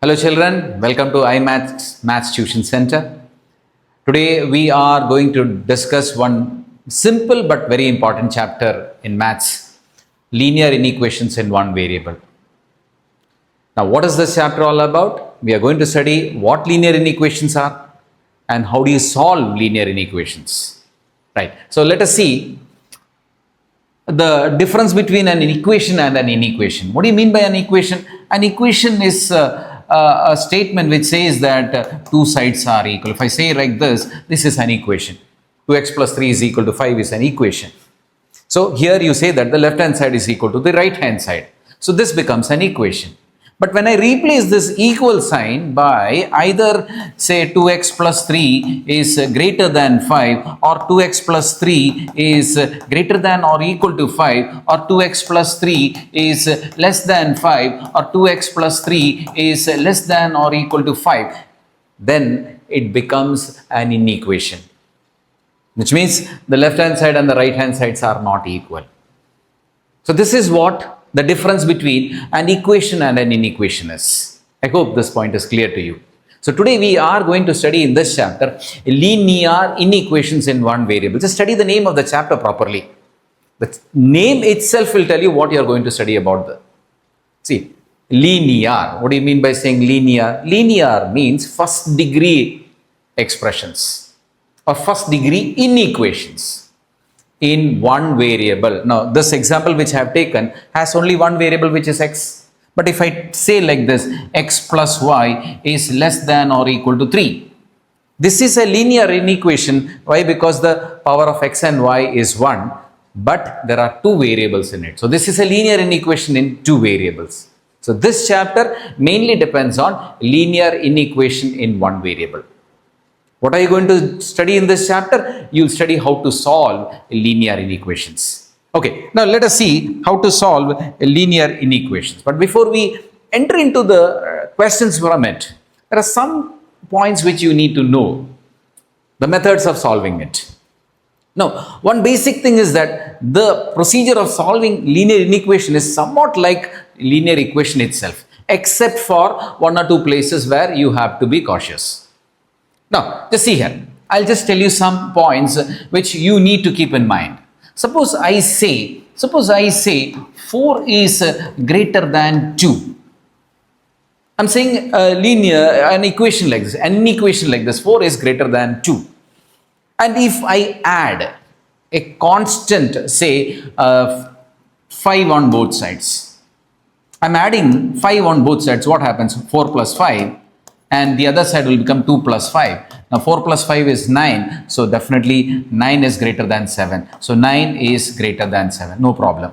Hello children, welcome to IMAT Maths Tuition Center. Today we are going to discuss one simple but very important chapter in maths, linear inequations in one variable. Now what is this chapter all about? We are going to study what linear inequations are and how do you solve linear inequations. Right. So let us see the difference between an equation and an inequation. What do you mean by an equation? An equation is a statement which says that two sides are equal. If I say like this is an equation. 2x plus 3 is equal to 5 is an equation. So here you say that the left hand side is equal to the right hand side. So this becomes an equation. But when I replace this equal sign by either say 2x plus 3 is greater than 5 or 2x plus 3 is greater than or equal to 5 or 2x plus 3 is less than 5 or 2x plus 3 is less than or equal to 5, then it becomes an inequation. Which means the left hand side and the right hand sides are not equal. So this is what the difference between an equation and an inequation is. I hope this point is clear to you. So today we are going to study in this chapter linear inequations in one variable. Just study the name of the chapter properly. The name itself will tell you what you are going to study about. See, linear. What do you mean by saying linear? Linear means first degree expressions or first degree inequations in one variable. Now this example which I have taken has only one variable which is x. But if I say like this, x plus y is less than or equal to 3. This is a linear inequation. Why? Because the power of x and y is 1, but there are two variables in it. So this is a linear inequation in two variables. So this chapter mainly depends on linear inequation in one variable. What are you going to study in this chapter? You will study how to solve linear inequations. Okay, now let us see how to solve linear inequations. But before we enter into the questions from it, there are some points which you need to know. The methods of solving it. Now, one basic thing is that the procedure of solving linear inequation is somewhat like linear equation itself, except for one or two places where you have to be cautious. Now, just see here. I'll just tell you some points which you need to keep in mind. Suppose I say 4 is greater than 2. I'm saying an equation like this, 4 is greater than 2. And if I add a constant, say 5 on both sides. I'm adding 5 on both sides. What happens? 4 plus 5. And the other side will become 2 plus 5. Now 4 plus 5 is 9. So definitely 9 is greater than 7. So 9 is greater than 7. No problem.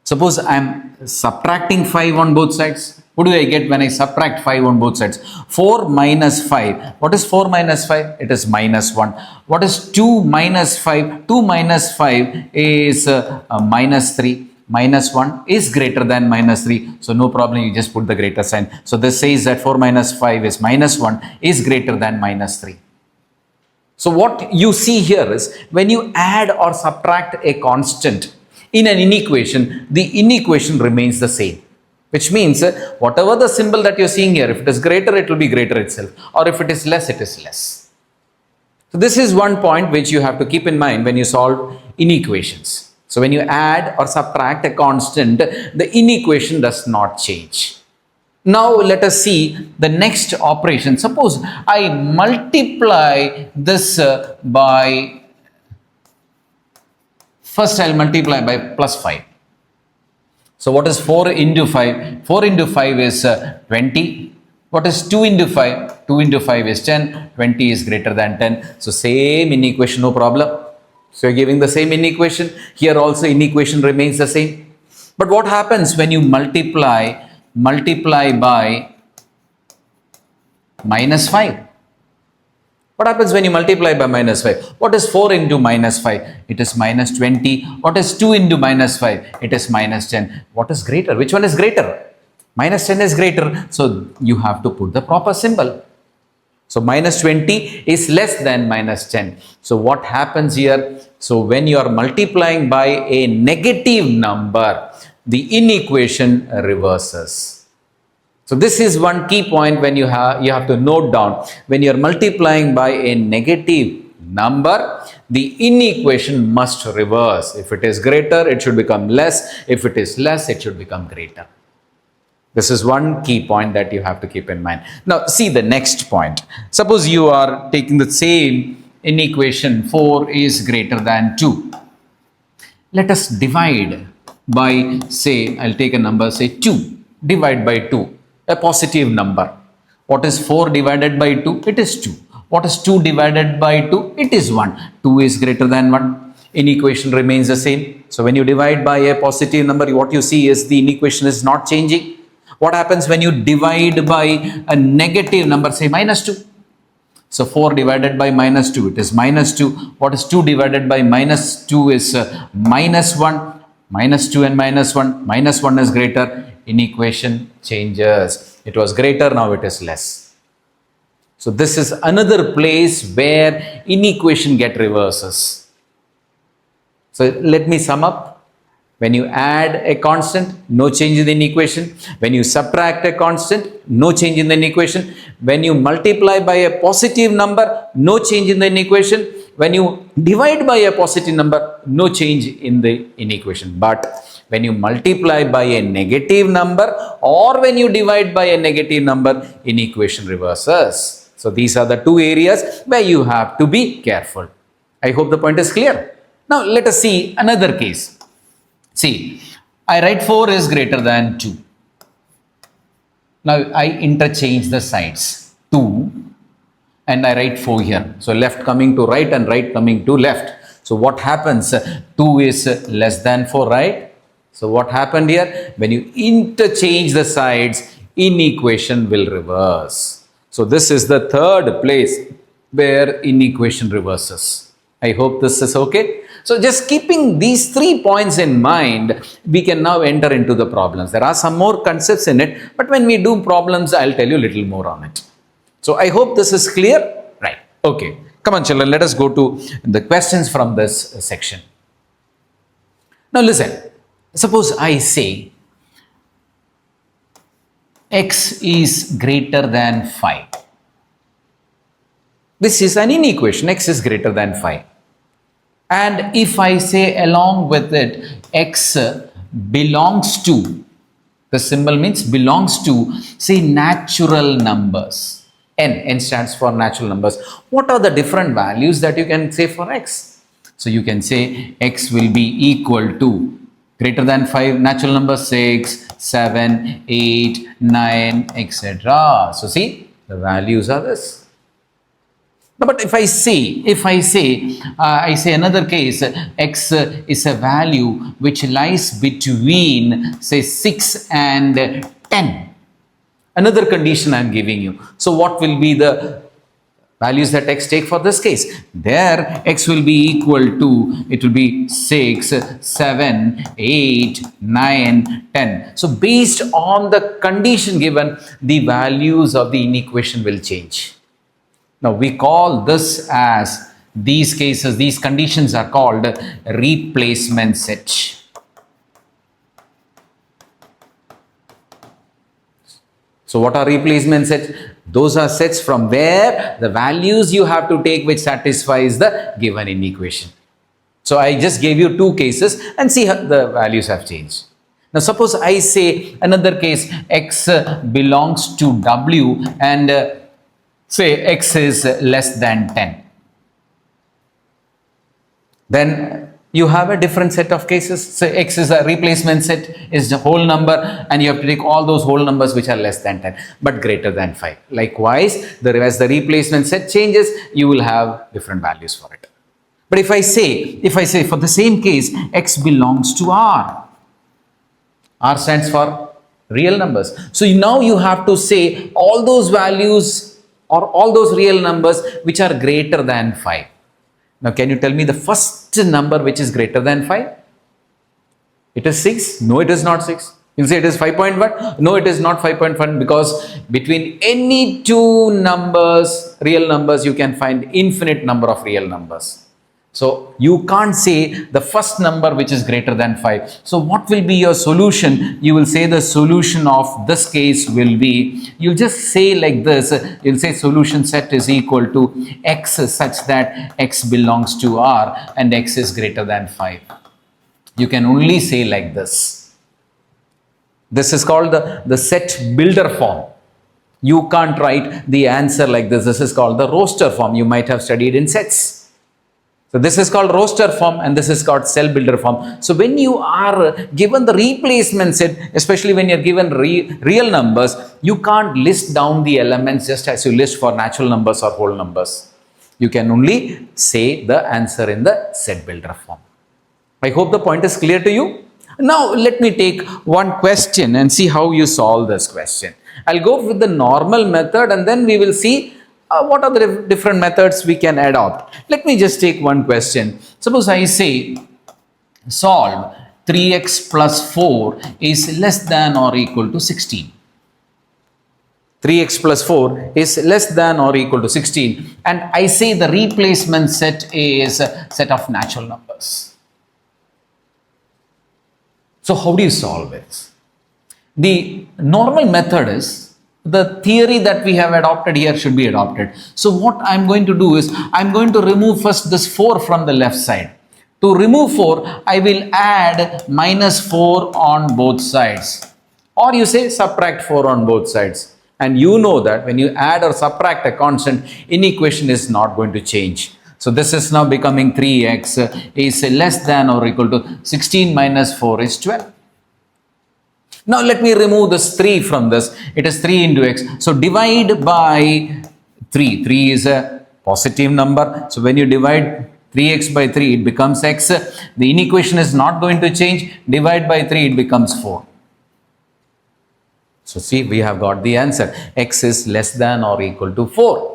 Suppose I am subtracting 5 on both sides. What do I get when I subtract 5 on both sides? 4 minus 5. What is 4 minus 5? It is minus 1. What is 2 minus 5? 2 minus 5 is minus 3. Minus 1 is greater than minus 3. So no problem, you just put the greater sign. So this says that 4 minus 5 is minus 1 is greater than minus 3. So what you see here is when you add or subtract a constant in an inequation, the inequation remains the same. Which means whatever the symbol that you're seeing here, if it is greater, it will be greater itself. Or if it is less, it is less. So this is one point which you have to keep in mind when you solve inequations. So when you add or subtract a constant, the inequation does not change. Now let us see the next operation. Suppose I multiply this by, first I'll multiply by plus 5. So what is 4 into 5? 4 into 5 is 20. What is 2 into 5? 2 into 5 is 10. 20 is greater than 10. So same inequation, no problem. So you're giving the same inequation. Here also inequation remains the same. But what happens when you multiply by minus 5? What happens when you multiply by minus 5? What is 4 into minus 5? It is minus 20. What is 2 into minus 5? It is minus 10. What is greater? Which one is greater? Minus 10 is greater. So you have to put the proper symbol. So minus 20 is less than minus 10. So what happens here? So when you are multiplying by a negative number, the inequation reverses. So this is one key point when you have to note down. When you are multiplying by a negative number, the inequation must reverse. If it is greater, it should become less. If it is less, it should become greater. This is one key point that you have to keep in mind. Now see the next point. Suppose you are taking the same inequation, 4 is greater than 2. Let us divide by, say, I'll take a number, say 2. Divide by 2, a positive number. What is 4 divided by 2? It is 2. What is 2 divided by 2? It is 1. 2 is greater than 1. Inequation remains the same. So when you divide by a positive number, what you see is the inequation is not changing. What happens when you divide by a negative number, say minus 2? So 4 divided by minus 2, it is minus 2. What is 2 divided by minus 2 is minus 1. Minus 2 and minus 1. Minus 1 is greater. Inequation changes. It was greater, now it is less. So this is another place where inequation get reverses. So let me sum up. When you add a constant, no change in the inequation. When you subtract a constant, no change in the inequation. When you multiply by a positive number, no change in the inequation. When you divide by a positive number, no change in the inequation. But when you multiply by a negative number or when you divide by a negative number, inequation reverses. So these are the two areas where you have to be careful. I hope the point is clear. Now let us see another case. See, I write 4 is greater than 2. Now I interchange the sides, 2 and I write 4 here. So left coming to right and right coming to left. So what happens? 2 is less than 4, right? So what happened here? When you interchange the sides, inequation will reverse. So this is the third place where inequation reverses. I hope this is okay. So just keeping these 3 points in mind, we can now enter into the problems. There are some more concepts in it, but when we do problems, I'll tell you a little more on it. So I hope this is clear. Right. Okay. Come on, children. Let us go to the questions from this section. Now listen. Suppose I say x is greater than 5. This is an inequation. X is greater than 5. And if I say along with it, x belongs to, the symbol means belongs to, say, natural numbers. N stands for natural numbers. What are the different values that you can say for x? So you can say x will be equal to greater than 5 natural numbers, 6, 7, 8, 9, etc. So see, the values are this. But if I say another case, x is a value which lies between, say, 6 and 10. Another condition I am giving you. So what will be the values that x take for this case? There x will be equal to, it will be 6, 7, 8, 9, 10. So based on the condition given, the values of the inequation will change. Now we call this as, these cases, these conditions are called replacement set. So what are replacement sets? Those are sets from where the values you have to take which satisfies the given inequation. So I just gave you 2 cases and see how the values have changed. Now suppose I say another case, x belongs to w and say x is less than 10. Then you have a different set of cases. So x is a replacement set, is the whole number, and you have to take all those whole numbers which are less than 10 but greater than 5. Likewise, as the replacement set changes, you will have different values for it. But if I say for the same case, x belongs to r. R stands for real numbers. So now you have to say all those values or all those real numbers which are greater than 5. Now can you tell me the first number which is greater than 5? It is 6. No, it is not 6. You say it is 5.1. No, it is not 5.1, because between any 2 numbers, real numbers, you can find infinite number of real numbers. So you can't say the first number which is greater than 5. So what will be your solution? You will say the solution of this case will be, you'll just say like this, you'll say solution set is equal to x such that x belongs to R and x is greater than 5. You can only say like this. This is called the set builder form. You can't write the answer like this. This is called the roster form. You might have studied in sets. So this is called roster form and this is called cell builder form. So when you are given the replacement set, especially when you're given real numbers, you can't list down the elements just as you list for natural numbers or whole numbers. You can only say the answer in the set builder form. I hope the point is clear to you. Now let me take one question and see how you solve this question. I'll go with the normal method and then we will see what are the different methods we can adopt. Let me just take one question. Suppose I say solve 3x plus 4 is less than or equal to 16. 3x plus 4 is less than or equal to 16 and I say the replacement set is a set of natural numbers. So how do you solve it? The normal method is the theory that we have adopted here should be adopted. So what I'm going to do is I'm going to remove first this 4 from the left side. To remove 4, I will add minus 4 on both sides. Or you say subtract 4 on both sides. And you know that when you add or subtract a constant, inequation is not going to change. So this is now becoming 3x is less than or equal to 16 minus 4 is 12. Now let me remove this 3 from this. It is 3 into x. So divide by 3. 3 is a positive number. So when you divide 3x by 3, it becomes x. The inequation is not going to change. Divide by 3, it becomes 4. So see, we have got the answer. X is less than or equal to 4.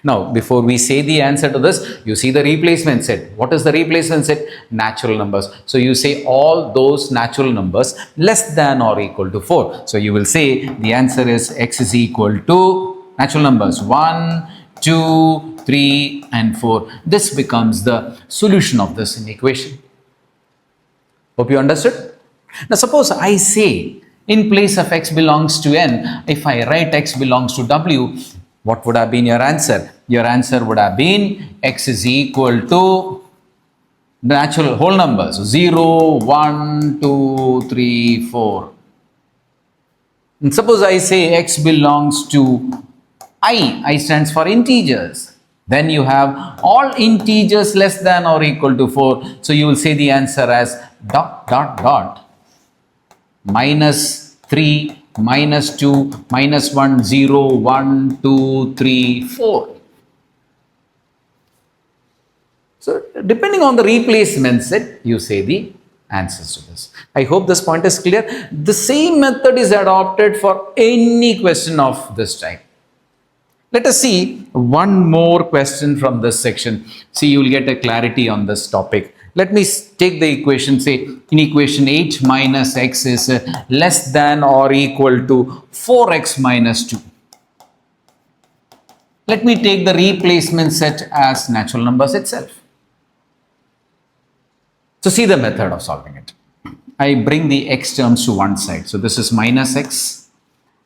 Now, before we say the answer to this, you see the replacement set. What is the replacement set? Natural numbers. So you say all those natural numbers less than or equal to 4. So you will say the answer is x is equal to natural numbers 1, 2, 3 and 4. This becomes the solution of this inequation. Hope you understood. Now suppose I say in place of x belongs to n, if I write x belongs to w, what would have been your answer? Your answer would have been x is equal to natural whole numbers 0, 1, 2, 3, 4. And suppose I say x belongs to I stands for integers. Then you have all integers less than or equal to 4. So you will say the answer as dot dot dot minus 3 minus 2 minus 1 0 1 2 3 4. So depending on the replacement set, you say the answers to this. I hope this point is clear. The same method is adopted for any question of this type. Let us see one more question from this section. See, you will get a clarity on this topic. Let me take the equation, say in equation h minus x is less than or equal to 4x minus 2. Let me take the replacement set as natural numbers itself. So see the method of solving it. I bring the x terms to one side. So this is minus x.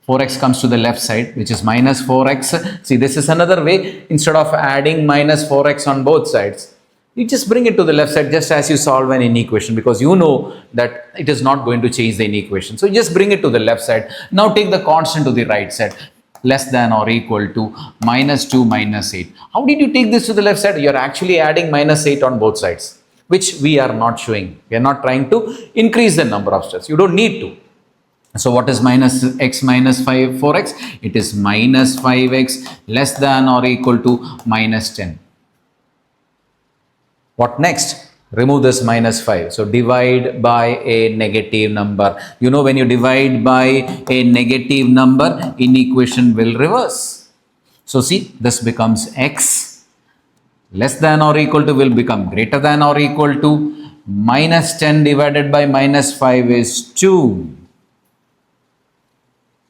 4x comes to the left side, which is minus 4x. See, this is another way. Instead of adding minus 4x on both sides, you just bring it to the left side just as you solve an inequation, because you know that it is not going to change the inequation. So you just bring it to the left side. Now take the constant to the right side, less than or equal to minus 2 minus 8. How did you take this to the left side? You are actually adding minus 8 on both sides, which we are not showing. We are not trying to increase the number of steps. You don't need to. So what is minus x minus 4x? It is minus 5x less than or equal to minus 10. What next? Remove this minus 5. So divide by a negative number. You know, when you divide by a negative number, inequation will reverse. So see, this becomes x less than or equal to will become greater than or equal to minus 10 divided by minus 5 is 2.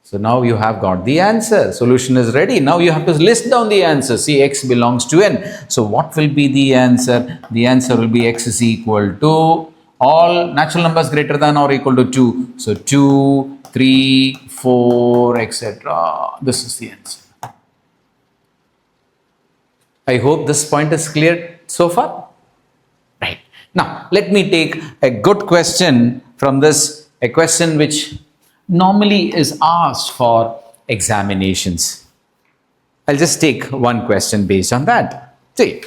So now you have got the answer. Solution is ready. Now you have to list down the answer. See, x belongs to n. So what will be the answer? The answer will be x is equal to all natural numbers greater than or equal to 2. So 2, 3, 4, etc. This is the answer. I hope this point is clear so far. Right. Now, let me take a good question from this, a question which normally is asked for examinations. I'll just take one question based on that. See,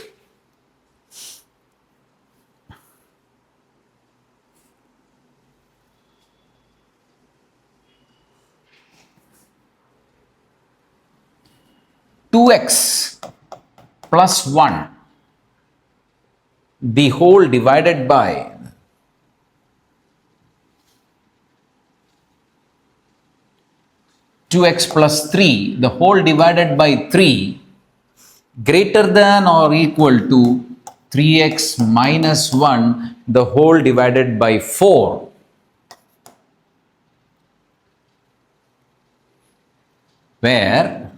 two x plus 1 the whole divided by 2x plus 3 the whole divided by 3 greater than or equal to 3x minus 1 the whole divided by 4. Where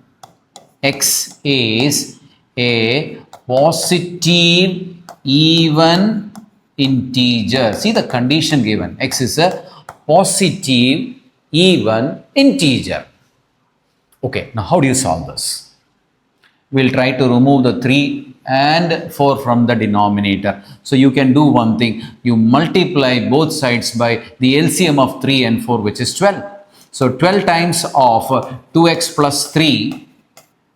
x is a positive even integer. See the condition given. X is a positive even integer. Okay, now how do you solve this? We'll try to remove the 3 and 4 from the denominator. So you can do one thing. You multiply both sides by the LCM of 3 and 4, which is 12. So 12 times of 2x plus 3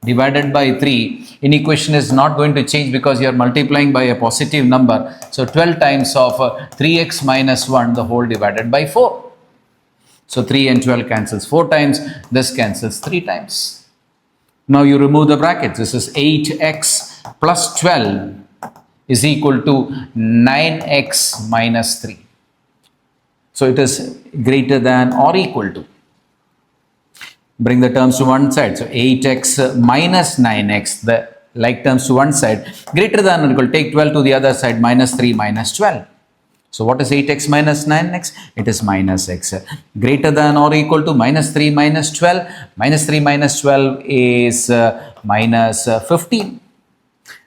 divided by 3 in equation is not going to change because you are multiplying by a positive number. So 12 times of 3x minus 1 the whole divided by 4. So 3 and 12 cancels 4 times, this cancels 3 times. Now you remove the brackets. This is 8x plus 12 is equal to 9x minus 3. So it is greater than or equal to. Bring the terms to one side. So 8x minus 9x, the like terms to one side, greater than or equal to, take 12 to the other side, minus 3 minus 12. So what is 8x minus 9x? It is minus x. Greater than or equal to minus 3 minus 12. Minus 3 minus 12 is minus 15.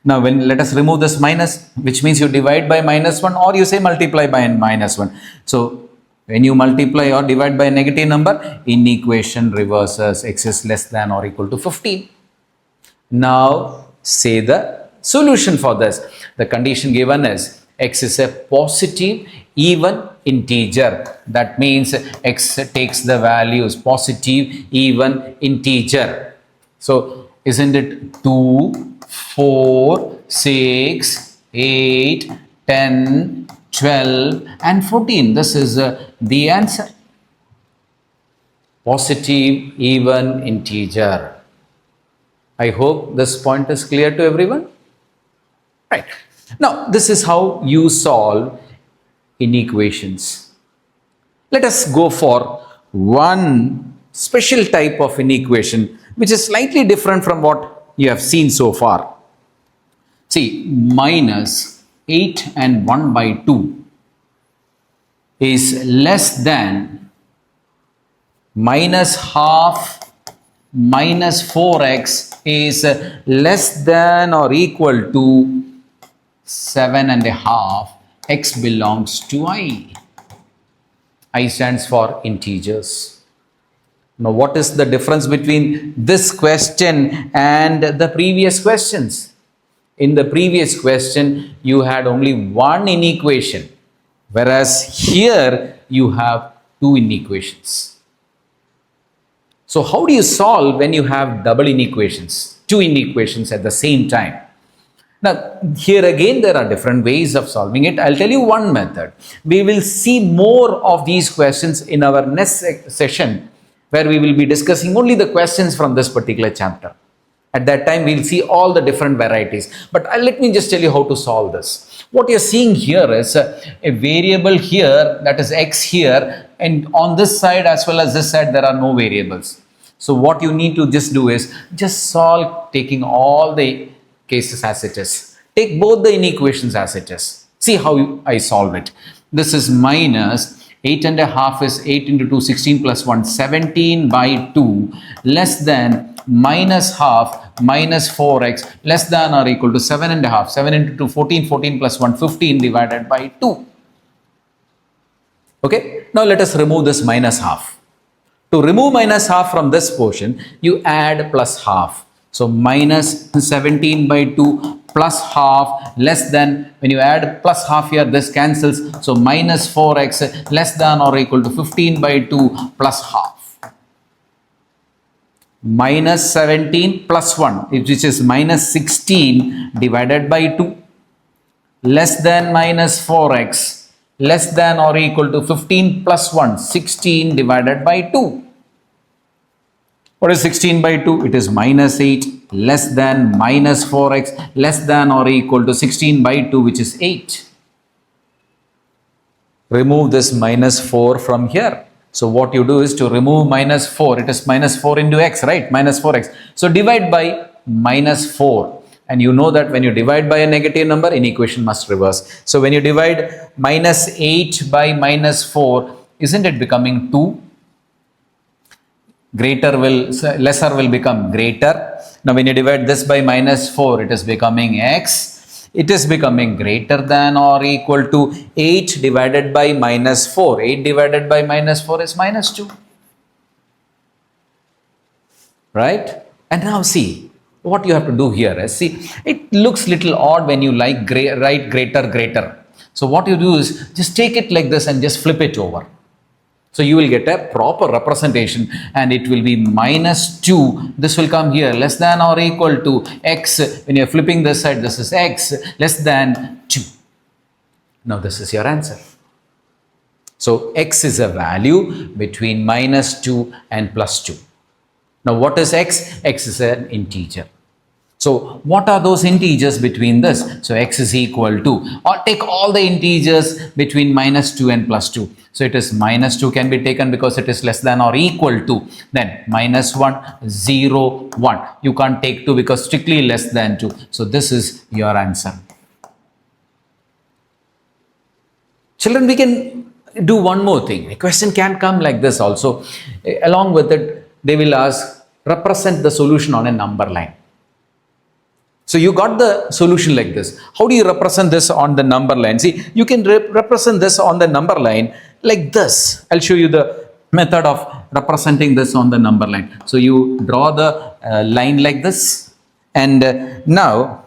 Now let us remove this minus, which means you divide by minus 1 or you say multiply by minus 1. So when you multiply or divide by a negative number, inequation reverses. X is less than or equal to 15. Now say the solution for this. The condition given is x is a positive even integer. That means x takes the values positive even integer. So isn't it 2, 4, 6, 8, 10, 12 and 14? This is the answer. Positive even integer. I hope this point is clear to everyone. Right. Now, this is how you solve inequations. Let us go for one special type of inequation which is slightly different from what you have seen so far. See, minus 8 and 1 by 2 is less than minus half minus 4x is less than or equal to 7.5. X belongs to I. I stands for integers. Now what is the difference between this question and the previous questions? In the previous question you had only one inequation, whereas here you have two inequations. So how do you solve when you have double inequations, two inequations at the same time? Now, here again, there are different ways of solving it. I'll tell you one method. We will see more of these questions in our next session, where we will be discussing only the questions from this particular chapter. At that time, we'll see all the different varieties. But let me just tell you how to solve this. What you're seeing here is a variable here, that is x here, and on this side as well as this side, there are no variables. So what you need to just do is just solve taking all the cases as it is. Take both the inequations as it is. See how I solve it. This is minus 8 and a half is 8 into 2, 16 plus 1, 17 by 2 less than minus half minus 4x less than or equal to 7 and a half. 7 into 2, 14, 14 plus 1, 15 divided by 2. Okay, now let us remove this minus half. To remove minus half from this portion, you add plus half. So minus 17 by 2 plus half less than, when you add plus half here, this cancels. So minus 4x less than or equal to 15 by 2 plus half. Minus 17 plus 1, which is minus 16 divided by 2 less than minus 4x less than or equal to 15 plus 1, 16 divided by 2. What is 16 by 2? It is minus 8 less than minus 4x less than or equal to 16 by 2, which is 8. Remove this minus 4 from here. So what you do is to remove minus 4. It is minus 4 into x, right? Minus 4x. So divide by minus 4. And you know that when you divide by a negative number, inequation must reverse. So when you divide minus 8 by minus 4, isn't it becoming 2? Lesser will become greater. Now when you divide this by minus 4, it is becoming x. It is becoming greater than or equal to 8 divided by minus 4. 8 divided by minus 4 is minus 2. Right? And now see, what you have to do here is, see, it looks little odd when you write greater. So what you do is just take it like this and just flip it over. So you will get a proper representation and it will be minus 2. This will come here less than or equal to x. When you are flipping this side, this is x less than 2. Now this is your answer. So x is a value between minus 2 and plus 2. Now what is x? X is an integer. So what are those integers between this? So x is equal to, or take all the integers between minus 2 and plus 2. So it is minus 2 can be taken because it is less than or equal to, then minus 1, 0, 1. You can't take 2 because strictly less than 2. So this is your answer. Children, we can do one more thing. A question can come like this also. Along with it, they will ask, represent the solution on a number line. So you got the solution like this. How do you represent this on the number line? See, you can represent this on the number line like this. I'll show you the method of representing this on the number line. So you draw the line like this. And now,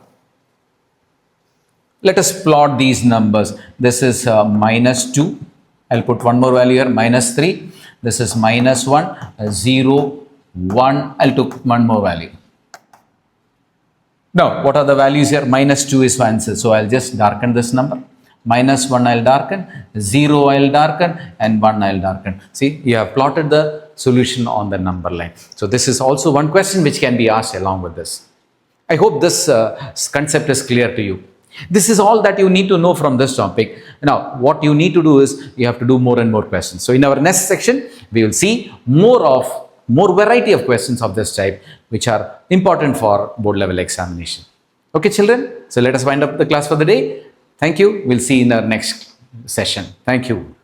let us plot these numbers. This is minus 2. I'll put one more value here, minus 3. This is minus 1, 0, 1. I'll take one more value. Now, what are the values here? Minus 2 is answer. So I'll just darken this number. Minus 1 I'll darken, 0 I'll darken, and 1 I'll darken. See, you have plotted the solution on the number line. So this is also one question which can be asked along with this. I hope this concept is clear to you. This is all that you need to know from this topic. Now, what you need to do is you have to do more and more questions. So in our next section, we will see more variety of questions of this type which are important for board level examination. Okay, children? So let us wind up the class for the day. Thank you. We'll see you in our next session. Thank you.